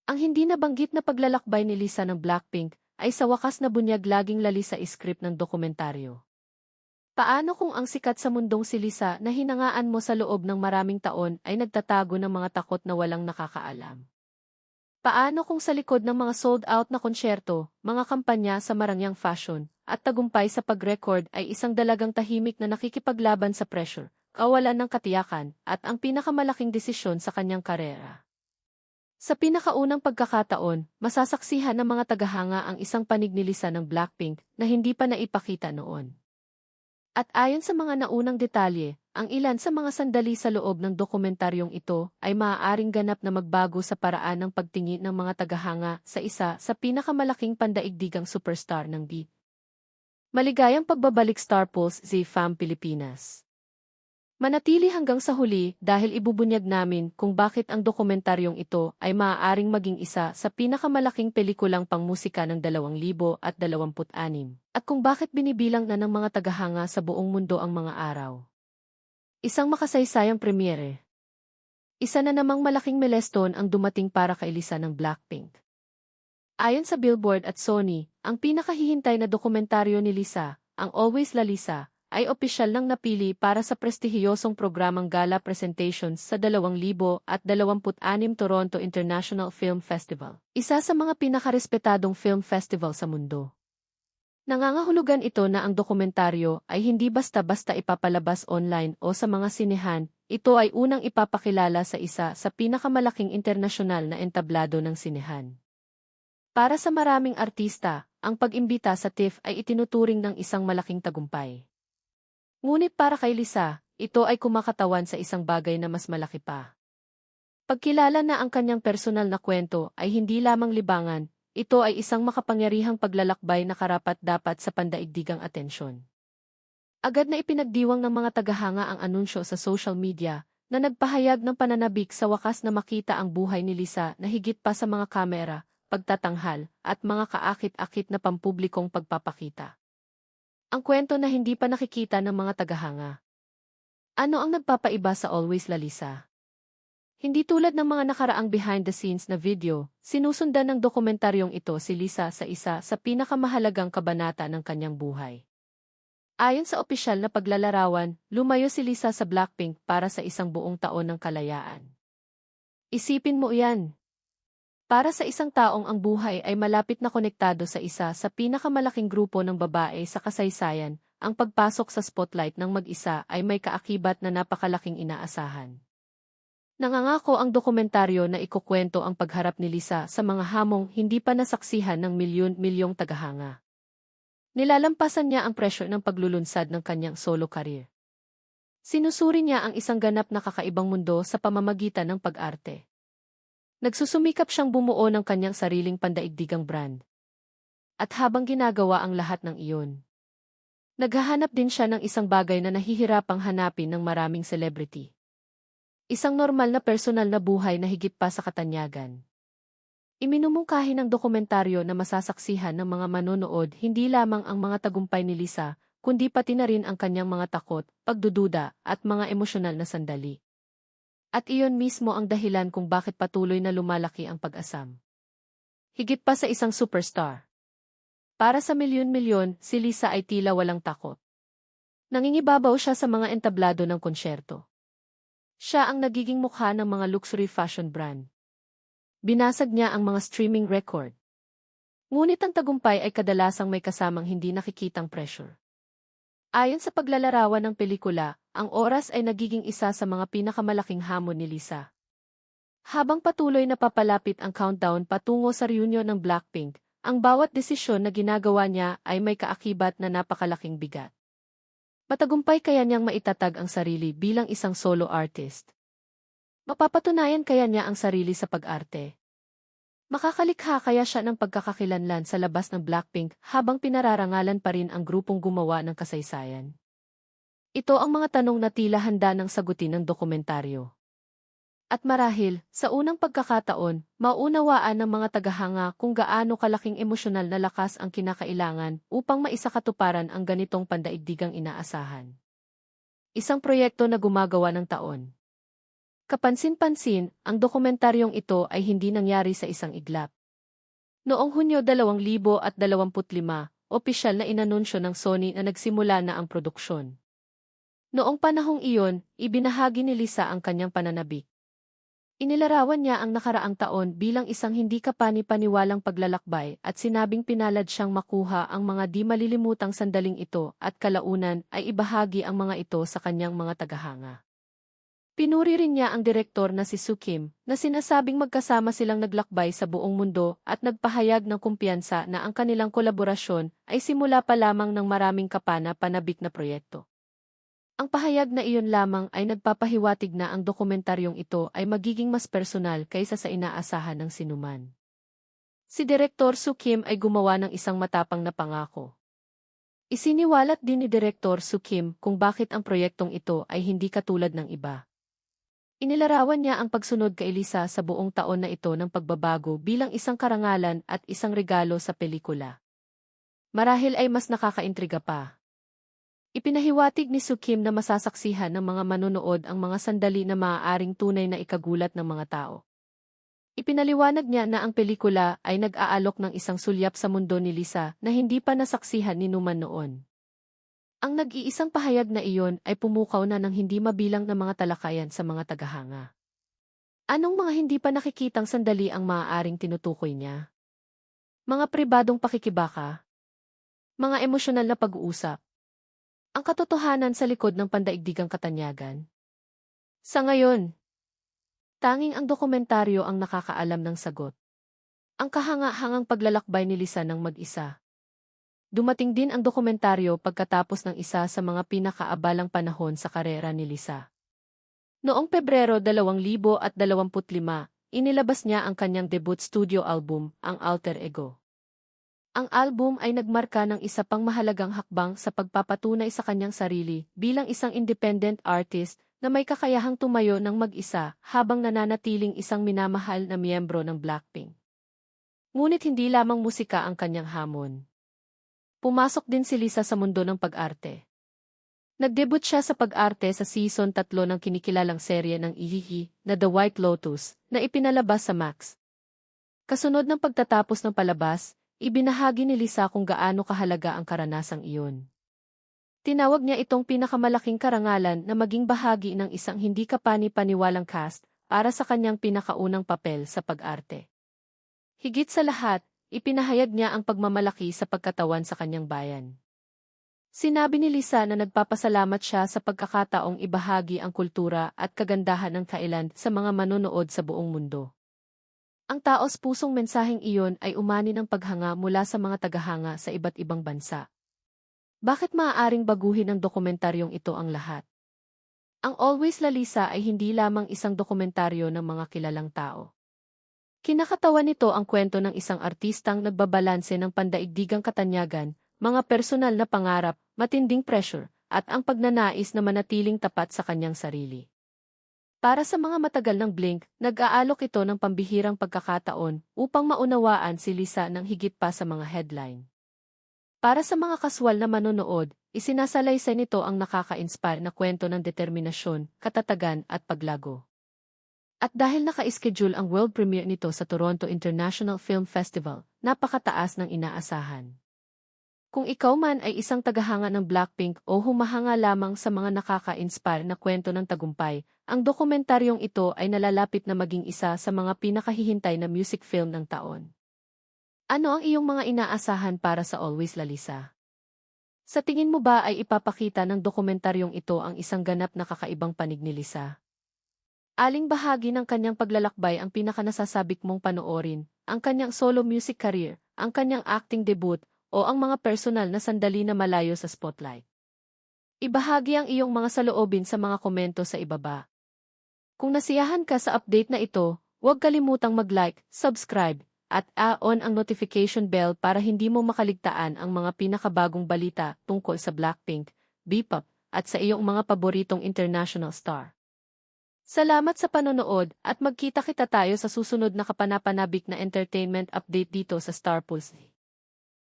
Ang hindi nabanggit na paglalakbay ni Lisa ng Blackpink ay sa wakas na bunyag laging lali sa script ng dokumentaryo. Paano kung ang sikat sa mundong si Lisa na hinangaan mo sa loob ng maraming taon ay nagtatago ng mga takot na walang nakakaalam? Paano kung sa likod ng mga sold-out na konsyerto, mga kampanya sa marangyang fashion, at tagumpay sa pag-record ay isang dalagang tahimik na nakikipaglaban sa pressure, kawalan ng katiyakan, at ang pinakamalaking desisyon sa kanyang karera? Sa pinakaunang pagkakataon, masasaksihan ng mga tagahanga ang isang panig ni Lisa ng Blackpink na hindi pa naipakita noon. At ayon sa mga naunang detalye, ang ilan sa mga sandali sa loob ng dokumentaryong ito ay maaaring ganap na magbago sa paraan ng pagtingin ng mga tagahanga sa isa sa pinakamalaking pandaigdigang superstar ng beat. Maligayang pagbabalik Star Pulse Z-Fam Pilipinas. Manatili hanggang sa huli dahil ibubunyag namin kung bakit ang dokumentaryong ito ay maaaring maging isa sa pinakamalaking pelikulang pangmusika ng 2026 at kung bakit binibilang na ng mga tagahanga sa buong mundo ang mga araw. Isang makasaysayang premiere. Isa na namang malaking milestone ang dumating para kay Lisa ng Blackpink. Ayon sa Billboard at Sony, ang pinakahihintay na dokumentaryo ni Lisa, ang Always La Lisa, ay opisyal nang napili para sa prestihiyosong programang gala presentations sa 2026 Toronto International Film Festival, isa sa mga pinakarespetadong film festival sa mundo. Nangangahulugan ito na ang dokumentaryo ay hindi basta-basta ipapalabas online o sa mga sinehan, ito ay unang ipapakilala sa isa sa pinakamalaking internasyonal na entablado ng sinehan. Para sa maraming artista, ang pag-imbita sa TIFF ay itinuturing ng isang malaking tagumpay. Ngunit para kay Lisa, ito ay kumakatawan sa isang bagay na mas malaki pa. Pagkilala na ang kanyang personal na kwento ay hindi lamang libangan, ito ay isang makapangyarihang paglalakbay na karapat-dapat sa pandaigdigang atensyon. Agad na ipinagdiwang ng mga tagahanga ang anunsyo sa social media na nagpahayag ng pananabik sa wakas na makita ang buhay ni Lisa na higit pa sa mga kamera, pagtatanghal, at mga kaakit-akit na pampublikong pagpapakita. Ang kwento na hindi pa nakikita ng mga tagahanga. Ano ang nagpapaiba sa Always La Lisa? Hindi tulad ng mga nakaraang behind-the-scenes na video, sinusundan ng dokumentaryong ito si Lisa sa isa sa pinakamahalagang kabanata ng kanyang buhay. Ayon sa opisyal na paglalarawan, lumayo si Lisa sa Blackpink para sa isang buong taon ng kalayaan. Isipin mo yan. Para sa isang taong ang buhay ay malapit na konektado sa isa sa pinakamalaking grupo ng babae sa kasaysayan, ang pagpasok sa spotlight ng mag-isa ay may kaakibat na napakalaking inaasahan. Nangangako ang dokumentaryo na ikukwento ang pagharap ni Lisa sa mga hamong hindi pa nasaksihan ng milyon-milyong tagahanga. Nilalampasan niya ang presyo ng paglulunsad ng kanyang solo career. Sinusuri niya ang isang ganap na kakaibang mundo sa pamamagitan ng pag-arte. Nagsusumikap siyang bumuo ng kanyang sariling pandaigdigang brand. At habang ginagawa ang lahat ng iyon, naghahanap din siya ng isang bagay na nahihirapang hanapin ng maraming celebrity. Isang normal na personal na buhay na higit pa sa katanyagan. Iminumungkahi ng dokumentaryo na masasaksihan ng mga manonood hindi lamang ang mga tagumpay ni Lisa, kundi pati na rin ang kanyang mga takot, pagdududa, at mga emosyonal na sandali. At iyon mismo ang dahilan kung bakit patuloy na lumalaki ang pag-asam. Higit pa sa isang superstar. Para sa milyon-milyon, si Lisa ay tila walang takot. Nangingibabaw siya sa mga entablado ng konsyerto. Siya ang nagiging mukha ng mga luxury fashion brand. Binasag niya ang mga streaming record. Ngunit ang tagumpay ay kadalasang may kasamang hindi nakikitang pressure. Ayon sa paglalarawan ng pelikula, ang oras ay nagiging isa sa mga pinakamalaking hamon ni Lisa. Habang patuloy na papalapit ang countdown patungo sa reunion ng Blackpink, ang bawat desisyon na ginagawa niya ay may kaakibat na napakalaking bigat. Matagumpay kaya niyang maitatag ang sarili bilang isang solo artist? Mapapatunayan kaya niya ang sarili sa pag-arte? Makakalikha kaya siya ng pagkakakilanlan sa labas ng Blackpink habang pinararangalan pa rin ang grupong gumawa ng kasaysayan? Ito ang mga tanong na tila handa ng sagutin ng dokumentaryo. At marahil, sa unang pagkakataon, maunawaan ng mga tagahanga kung gaano kalaking emosyonal na lakas ang kinakailangan upang maisakatuparan ang ganitong pandaigdigang inaasahan. Isang proyekto na gumagawa ng taon. Kapansin-pansin, ang dokumentaryong ito ay hindi nangyari sa isang iglap. Noong Hunyo 2025, opisyal na inanunsyo ng Sony na nagsimula na ang produksyon. Noong panahong iyon, ibinahagi ni Lisa ang kanyang pananabik. Inilarawan niya ang nakaraang taon bilang isang hindi kapani-paniwalang paglalakbay at sinabing pinalad siyang makuha ang mga di malilimutang sandaling ito at kalaunan ay ibahagi ang mga ito sa kanyang mga tagahanga. Pinuri rin niya ang direktor na si Soo Kim na sinasabing magkasama silang naglakbay sa buong mundo at nagpahayag ng kumpiyansa na ang kanilang kolaborasyon ay simula pa lamang ng maraming kapana-panabik na proyekto. Ang pahayag na iyon lamang ay nagpapahiwatig na ang dokumentaryong ito ay magiging mas personal kaysa sa inaasahan ng sinuman. Si Direktor Soo Kim ay gumawa ng isang matapang na pangako. Isiniwalat din ni Direktor Soo Kim kung bakit ang proyektong ito ay hindi katulad ng iba. Inilarawan niya ang pagsunod kay Lisa sa buong taon na ito ng pagbabago bilang isang karangalan at isang regalo sa pelikula. Marahil ay mas nakakaintriga pa. Ipinahiwatig ni Soo Kim na masasaksihan ng mga manonood ang mga sandali na maaaring tunay na ikagulat ng mga tao. Ipinaliwanag niya na ang pelikula ay nag-aalok ng isang sulyap sa mundo ni Lisa na hindi pa nasaksihan ni Numan noon. Ang nag-iisang pahayag na iyon ay pumukaw na ng hindi mabilang na mga talakayan sa mga tagahanga. Anong mga hindi pa nakikitang sandali ang maaaring tinutukoy niya? Mga pribadong pakikibaka? Mga emosyonal na pag-uusap? Ang katotohanan sa likod ng pandaigdigang katanyagan? Sa ngayon, tanging ang dokumentaryo ang nakakaalam ng sagot. Ang kahanga-hangang paglalakbay ni Lisa ng mag-isa. Dumating din ang dokumentaryo pagkatapos ng isa sa mga pinakaabalang panahon sa karera ni Lisa. Noong Pebrero 2025, inilabas niya ang kanyang debut studio album, ang Alter Ego. Ang album ay nagmarka ng isa pang mahalagang hakbang sa pagpapatunay sa kanyang sarili bilang isang independent artist na may kakayahang tumayo ng mag-isa habang nananatiling isang minamahal na miyembro ng Blackpink. Ngunit hindi lamang musika ang kanyang hamon. Pumasok din si Lisa sa mundo ng pag-arte. Nag-debut siya sa pag-arte sa season 3 ng kinikilalang serye ng Ihihi na The White Lotus na ipinalabas sa Max. Kasunod ng pagtatapos ng palabas, ibinahagi ni Lisa kung gaano kahalaga ang karanasang iyon. Tinawag niya itong pinakamalaking karangalan na maging bahagi ng isang hindi kapani-paniwalang cast para sa kanyang pinakaunang papel sa pag-arte. Higit sa lahat, ipinahayag niya ang pagmamalaki sa pagkatawan sa kanyang bayan. Sinabi ni Lisa na nagpapasalamat siya sa pagkakataong ibahagi ang kultura at kagandahan ng Thailand sa mga manonood sa buong mundo. Ang taos-pusong mensaheng iyon ay umani ng paghanga mula sa mga tagahanga sa iba't ibang bansa. Bakit maaaring baguhin ng dokumentaryong ito ang lahat? Ang Always La Lisa ay hindi lamang isang dokumentaryo ng mga kilalang tao. Kinakatawan nito ang kwento ng isang artistang nagbabalanse ng pandaigdigang katanyagan, mga personal na pangarap, matinding pressure, at ang pagnanais na manatiling tapat sa kanyang sarili. Para sa mga matagal ng Blink, nag-aalok ito ng pambihirang pagkakataon upang maunawaan si Lisa ng higit pa sa mga headline. Para sa mga kaswal na manonood, isinasalaysay nito ang nakaka-inspire na kwento ng determinasyon, katatagan at paglago. At dahil naka-schedule ang world premiere nito sa Toronto International Film Festival, napakataas ng inaasahan. Kung ikaw man ay isang tagahanga ng Blackpink o humahanga lamang sa mga nakaka-inspire na kwento ng tagumpay, ang dokumentaryong ito ay nalalapit na maging isa sa mga pinakahihintay na music film ng taon. Ano ang iyong mga inaasahan para sa Always La Lisa? Sa tingin mo ba ay ipapakita ng dokumentaryong ito ang isang ganap na kakaibang panig ni Lisa? Aling bahagi ng kanyang paglalakbay ang pinakanasasabik mong panoorin, ang kanyang solo music career, ang kanyang acting debut, o ang mga personal na sandali na malayo sa spotlight? Ibahagi ang iyong mga saloobin sa mga komento sa ibaba. Kung nasiyahan ka sa update na ito, huwag kalimutang mag-like, subscribe, at on ang notification bell para hindi mo makaligtaan ang mga pinakabagong balita tungkol sa Blackpink, B-pop, at sa iyong mga paboritong international star. Salamat sa panonood at magkita-kita tayo sa susunod na kapanapanabik na entertainment update dito sa Star Pulse.